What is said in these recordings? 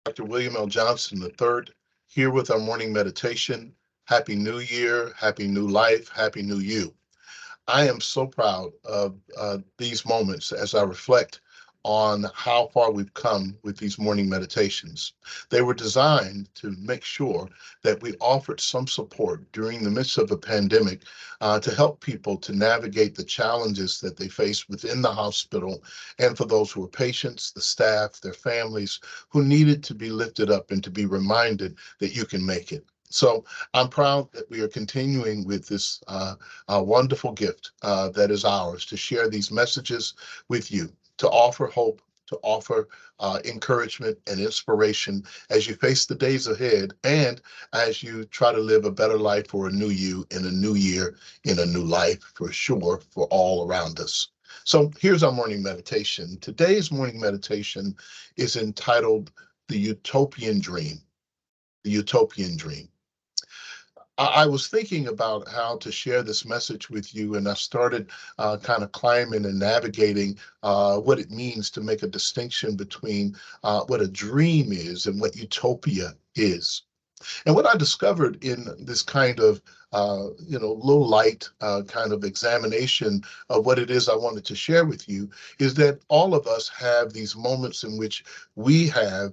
Dr. William L. Johnson III, here with our morning meditation. Happy New Year, happy new life, happy new you. I am so proud of these moments as I reflect on how far we've come with these morning meditations. They were designed to make sure that we offered some support during the midst of a pandemic to help people to navigate the challenges that they face within the hospital and for those who are patients, the staff, their families who needed to be lifted up and to be reminded that you can make it. So I'm proud that we are continuing with this a wonderful gift that is ours to share these messages with you, to offer hope, to offer encouragement and inspiration as you face the days ahead and as you try to live a better life for a new you in a new year, in a new life for sure, for all around us. So here's our morning meditation. Today's morning meditation is entitled The Utopian Dream. The Utopian Dream. I was thinking about how to share this message with you, and I started kind of climbing and navigating what it means to make a distinction between what a dream is and what utopia is. And what I discovered in this kind of low light kind of examination of what it is I wanted to share with you is that all of us have these moments in which we have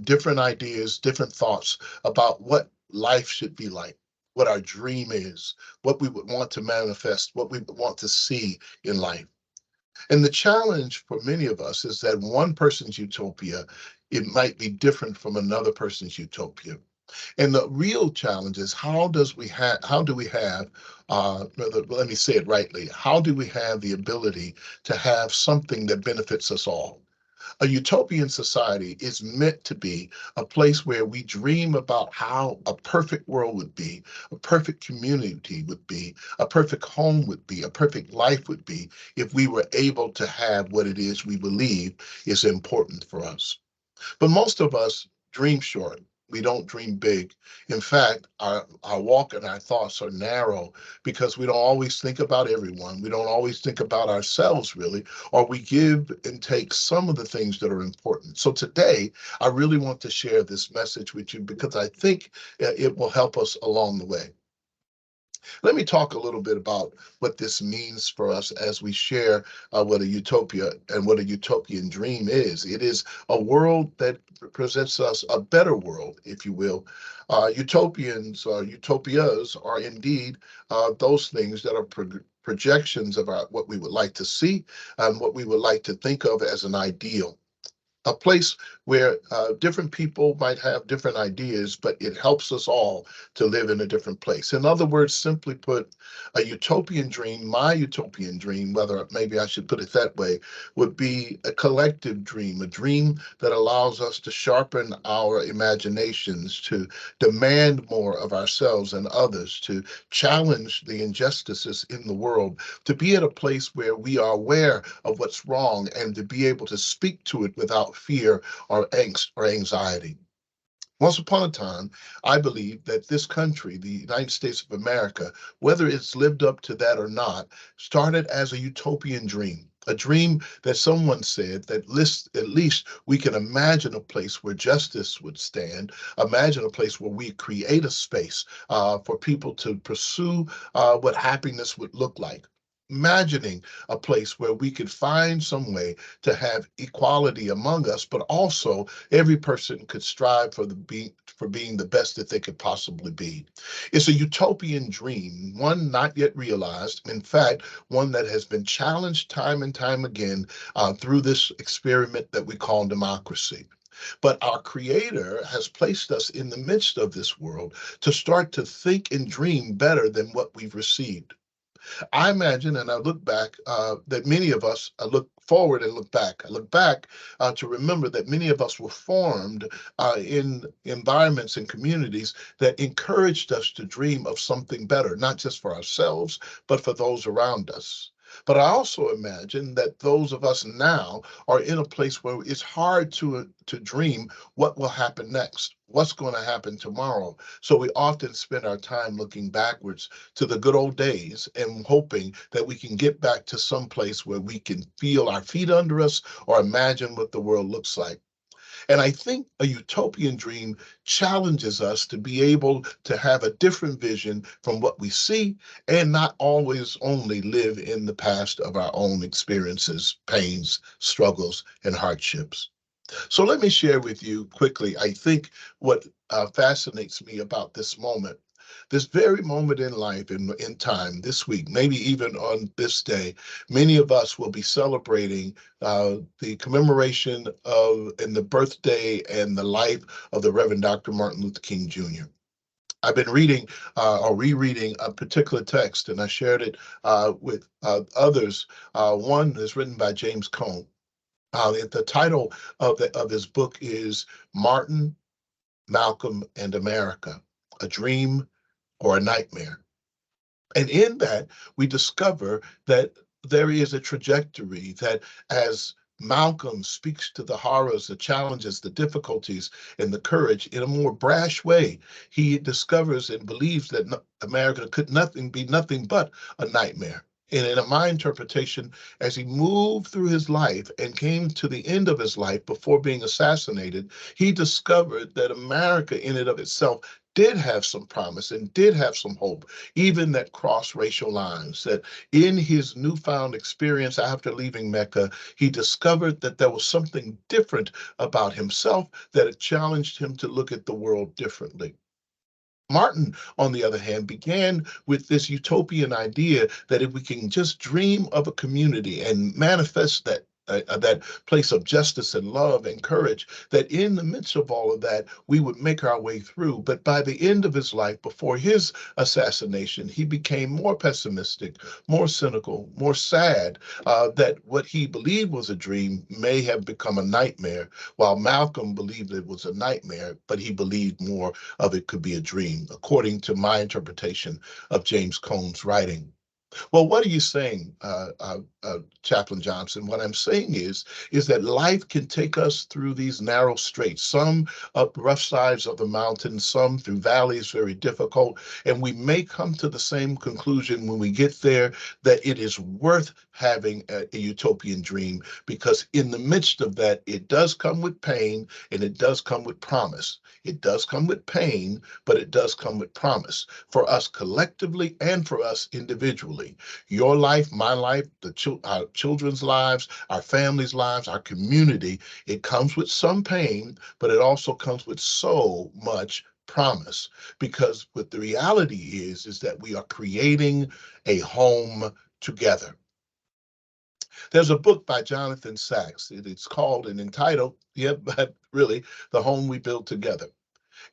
different ideas, different thoughts about what life should be like, what our dream is, what we would want to manifest, what we would want to see in life. And the challenge for many of us is that one person's utopia, it might be different from another person's utopia. And the real challenge is how do we have let me say it rightly, how do we have the ability to have something that benefits us all? A utopian society is meant to be a place where we dream about how a perfect world would be, a perfect community would be, a perfect home would be, a perfect life would be if we were able to have what it is we believe is important for us. But most of us dream short. We don't dream big. In fact, our walk and our thoughts are narrow because we don't always think about everyone. We don't always think about ourselves, really, or we give and take some of the things that are important. So today, I really want to share this message with you because I think it will help us along the way. Let me talk a little bit about what this means for us as we share what a utopia and what a utopian dream is. It is a world that presents us a better world, if you will. Utopians or utopias are indeed those things that are projections of what we would like to see and what we would like to think of as an ideal, a place where different people might have different ideas, but it helps us all to live in a different place. In other words, simply put, a utopian dream, my utopian dream, whether maybe I should put it that way, would be a collective dream, a dream that allows us to sharpen our imaginations, to demand more of ourselves and others, to challenge the injustices in the world, to be at a place where we are aware of what's wrong and to be able to speak to it without fear or angst or anxiety. Once upon a time, I believe that this country, the United States of America, whether it's lived up to that or not, started as a utopian dream. A dream that someone said that at least we can imagine a place where justice would stand, imagine a place where we create a space for people to pursue what happiness would look like. Imagining a place where we could find some way to have equality among us, but also every person could strive for being the best that they could possibly be. It's a utopian dream, one not yet realized. In fact, one that has been challenged time and time again through this experiment that we call democracy. But our Creator has placed us in the midst of this world to start to think and dream better than what we've received. I imagine, and I look back, that many of us look forward and look back. I look back to remember that many of us were formed in environments and communities that encouraged us to dream of something better, not just for ourselves, but for those around us. But I also imagine that those of us now are in a place where it's hard to dream what will happen next, what's going to happen tomorrow. So we often spend our time looking backwards to the good old days and hoping that we can get back to some place where we can feel our feet under us or imagine what the world looks like. And I think a utopian dream challenges us to be able to have a different vision from what we see and not always only live in the past of our own experiences, pains, struggles, and hardships. So let me share with you quickly, I think what fascinates me about this moment. This very moment in life, in time, this week, maybe even on this day, many of us will be celebrating the commemoration of and the birthday and the life of the Reverend Dr. Martin Luther King Jr. I've been reading or rereading a particular text, and I shared it with others. One is written by James Cone. The title of his book is Martin, Malcolm, and America, A Dream or a Nightmare. And in that, we discover that there is a trajectory that as Malcolm speaks to the horrors, the challenges, the difficulties, and the courage in a more brash way, he discovers and believes that America could nothing be nothing but a nightmare. And in my interpretation, as he moved through his life and came to the end of his life before being assassinated, he discovered that America in and of itself did have some promise and did have some hope, even that crossed racial lines. That in his newfound experience after leaving Mecca, he discovered that there was something different about himself that it challenged him to look at the world differently. Martin, on the other hand, began with this utopian idea that if we can just dream of a community and manifest that place of justice and love and courage, that in the midst of all of that, we would make our way through. But by the end of his life, before his assassination, he became more pessimistic, more cynical, more sad that what he believed was a dream may have become a nightmare, while Malcolm believed it was a nightmare, but he believed more of it could be a dream, according to my interpretation of James Cone's writing. Well, what are you saying, Chaplain Johnson? What I'm saying is that life can take us through these narrow straits, some up rough sides of the mountain, some through valleys very difficult, and we may come to the same conclusion when we get there that it is worth having a utopian dream, because in the midst of that, it does come with pain and it does come with promise. It does come with pain, but it does come with promise for us collectively and for us individually. Your life, my life, our children's lives, our families' lives, our community, it comes with some pain, but it also comes with so much promise. Because what the reality is that we are creating a home together. There's a book by Jonathan Sachs. It's called and entitled, yeah, but really, The Home We Build Together.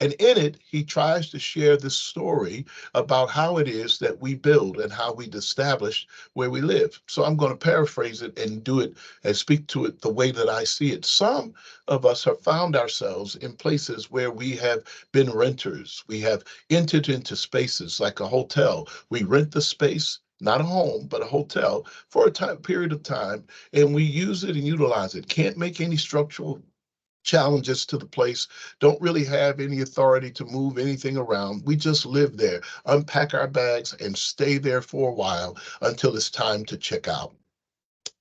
And in it, he tries to share this story about how it is that we build and how we establish where we live. So I'm going to paraphrase it and do it and speak to it the way that I see it. Some of us have found ourselves in places where we have been renters. We have entered into spaces like a hotel. We rent the space, not a home, but a hotel for a period of time, and we use it and utilize it. Can't make any structural challenges to the place, don't really have any authority to move anything around. We just live there, unpack our bags, and stay there for a while until it's time to check out.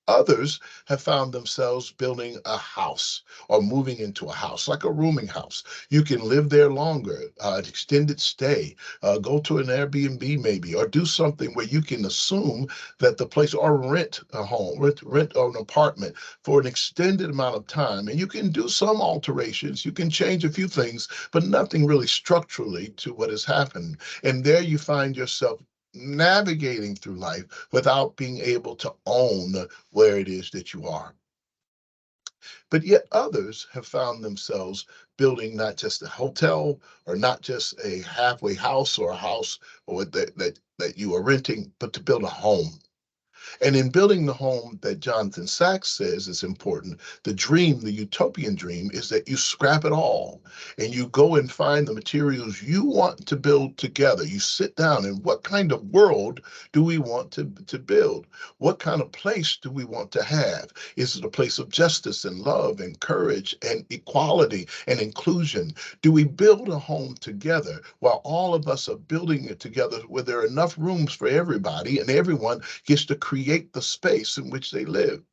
Others have found themselves building a house or moving into a house, like a rooming house. You can live there longer, an extended stay, go to an Airbnb maybe, or do something where you can assume that the place, or rent a home, rent an apartment for an extended amount of time. And you can do some alterations, you can change a few things, but nothing really structurally to what has happened. And there you find yourself navigating through life without being able to own where it is that you are. But yet others have found themselves building not just a hotel or not just a halfway house or a house or that you are renting, but to build a home. And in building the home that Jonathan Sachs says is important, the dream, the utopian dream, is that you scrap it all and you go and find the materials you want to build together. You sit down and what kind of world do we want to build? What kind of place do we want to have? Is it a place of justice and love and courage and equality and inclusion? Do we build a home together while all of us are building it together where there are enough rooms for everybody and everyone gets to create the space in which they live?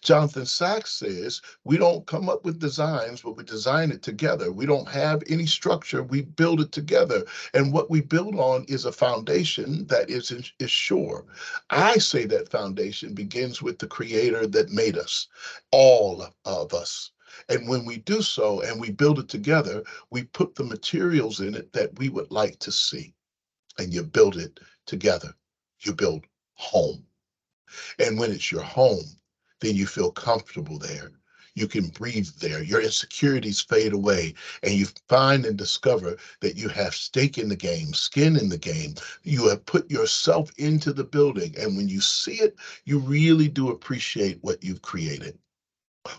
Jonathan Sachs says, we don't come up with designs, but we design it together. We don't have any structure, we build it together. And what we build on is a foundation that is sure. I say that foundation begins with the creator that made us, all of us. And when we do so and we build it together, we put the materials in it that we would like to see. And you build it together. You build home. And when it's your home, then you feel comfortable there. You can breathe there. Your insecurities fade away, and you find and discover that you have stake in the game, skin in the game. You have put yourself into the building. And when you see it, you really do appreciate what you've created.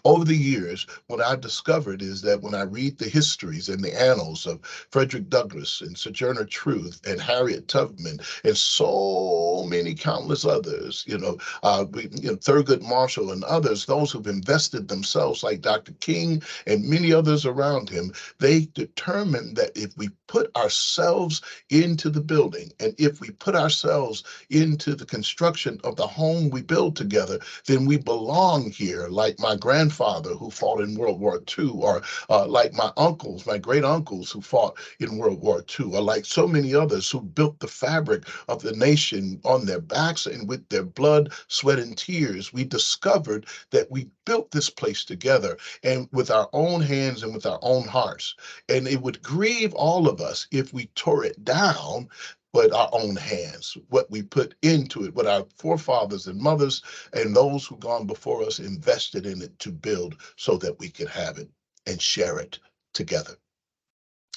Over the years, what I've discovered is that when I read the histories and the annals of Frederick Douglass and Sojourner Truth and Harriet Tubman and so many countless others, Thurgood Marshall and others, those who've invested themselves, like Dr. King and many others around him, they determined that if we put ourselves into the building and if we put ourselves into the construction of the home we build together, then we belong here, like my grandfather who fought in World War II, or like my uncles, my great uncles who fought in World War II, or like so many others who built the fabric of the nation on their backs and with their blood, sweat, and tears. We discovered that we built this place together and with our own hands and with our own hearts. And it would grieve all of us if we tore it down with our own hands, what we put into it, what our forefathers and mothers and those who gone before us invested in it to build so that we could have it and share it together.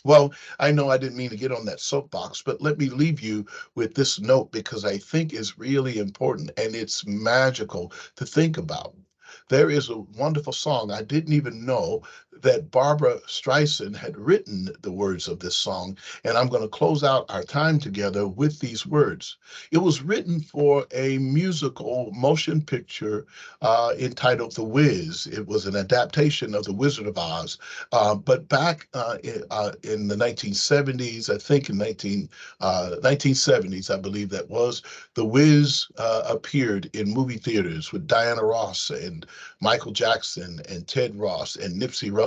Well, I know I didn't mean to get on that soapbox, but let me leave you with this note because I think it's really important and it's magical to think about. There is a wonderful song. I didn't even know that Barbara Streisand had written the words of this song, and I'm going to close out our time together with these words. It was written for a musical motion picture entitled The Wiz. It was an adaptation of The Wizard of Oz, but back in the 1970s, I think in 1970s, I believe that was, The Wiz appeared in movie theaters with Diana Ross and Michael Jackson and Ted Ross and Nipsey Russell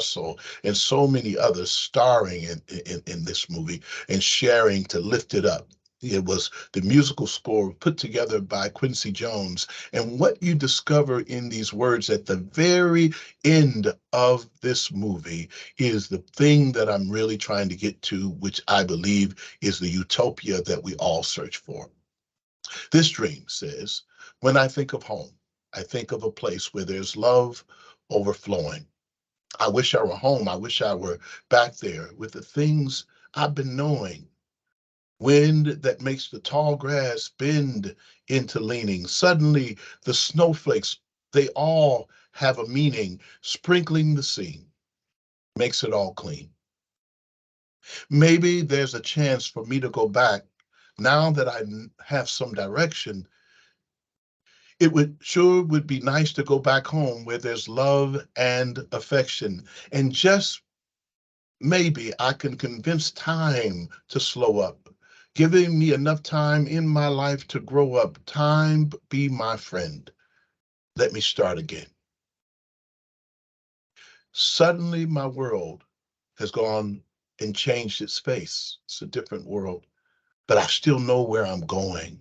and so many others starring in this movie and sharing to lift it up. It was the musical score put together by Quincy Jones. And what you discover in these words at the very end of this movie is the thing that I'm really trying to get to, which I believe is the utopia that we all search for. This dream says, when I think of home, I think of a place where there's love overflowing. I wish I were home. I wish I were back there with the things I've been knowing. Wind that makes the tall grass bend into leaning. Suddenly, the snowflakes, they all have a meaning. Sprinkling the scene makes it all clean. Maybe there's a chance for me to go back now that I have some direction. It would be nice to go back home where there's love and affection. And just maybe I can convince time to slow up, giving me enough time in my life to grow up. Time be my friend. Let me start again. Suddenly my world has gone and changed its face. It's a different world, but I still know where I'm going.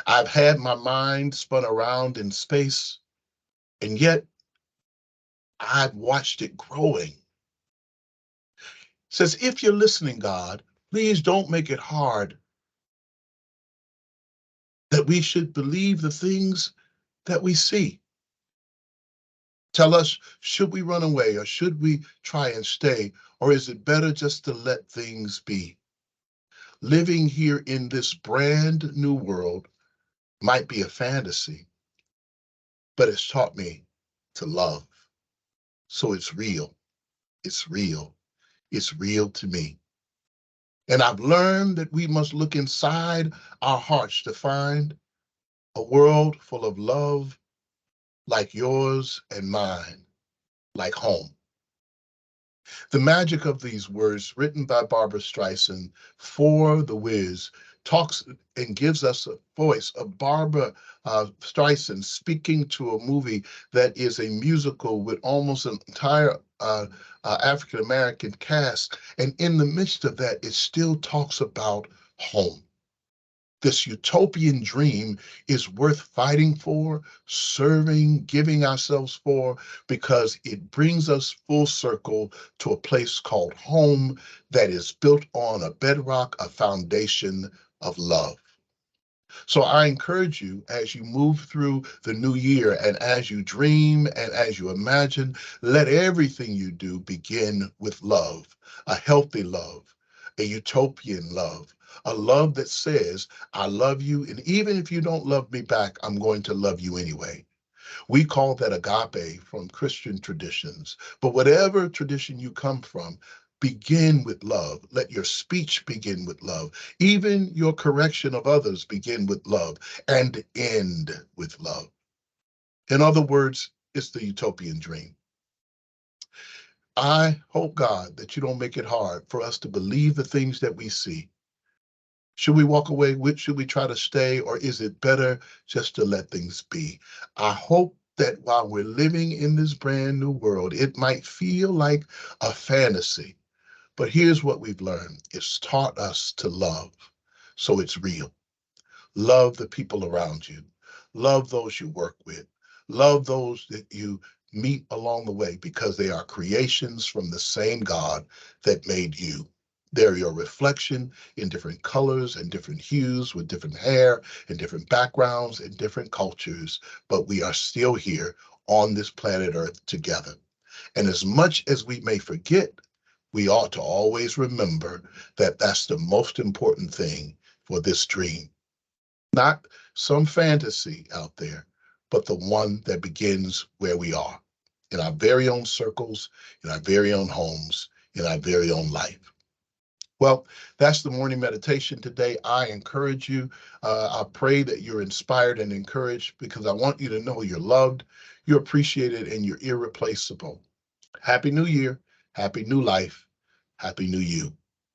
I've had my mind spun around in space, and yet I've watched it growing. Says, if you're listening, God, please don't make it hard, that we should believe the things that we see. Tell us, should we run away or should we try and stay? Or is it better just to let things be? Living here in this brand new world might be a fantasy, but it's taught me to love. So it's real. It's real. It's real to me. And I've learned that we must look inside our hearts to find a world full of love like yours and mine, like home. The magic of these words, written by Barbara Streisand for The Wiz, talks and gives us a voice of Barbara Streisand speaking to a movie that is a musical with almost an entire African American cast. And in the midst of that, it still talks about home. This utopian dream is worth fighting for, serving, giving ourselves for, because it brings us full circle to a place called home that is built on a bedrock, a foundation of love. So I encourage you as you move through the new year and as you dream and as you imagine, let everything you do begin with love, a healthy love, a utopian love, a love that says, I love you. And even if you don't love me back, I'm going to love you anyway. We call that agape from Christian traditions. But whatever tradition you come from, begin with love. Let your speech begin with love. Even your correction of others begin with love and end with love. In other words, it's the utopian dream. I hope, God, that you don't make it hard for us to believe the things that we see. Should we walk away? Should we try to stay? Or is it better just to let things be? I hope that while we're living in this brand new world, it might feel like a fantasy. But here's what we've learned. It's taught us to love. So it's real. Love the people around you. Love those you work with. Love those that you meet along the way because they are creations from the same God that made you. They're your reflection in different colors and different hues with different hair and different backgrounds and different cultures, but we are still here on this planet Earth together. And as much as we may forget, we ought to always remember that that's the most important thing for this dream. Not some fantasy out there, but the one that begins where we are, in our very own circles, in our very own homes, in our very own life. Well, that's the morning meditation today. I encourage you. I pray that you're inspired and encouraged because I want you to know you're loved, you're appreciated, and you're irreplaceable. Happy New Year. Happy new life. Happy new you.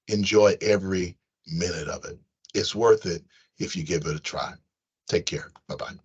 Enjoy every minute of it. It's worth it if you give it a try. Take care. Bye-bye.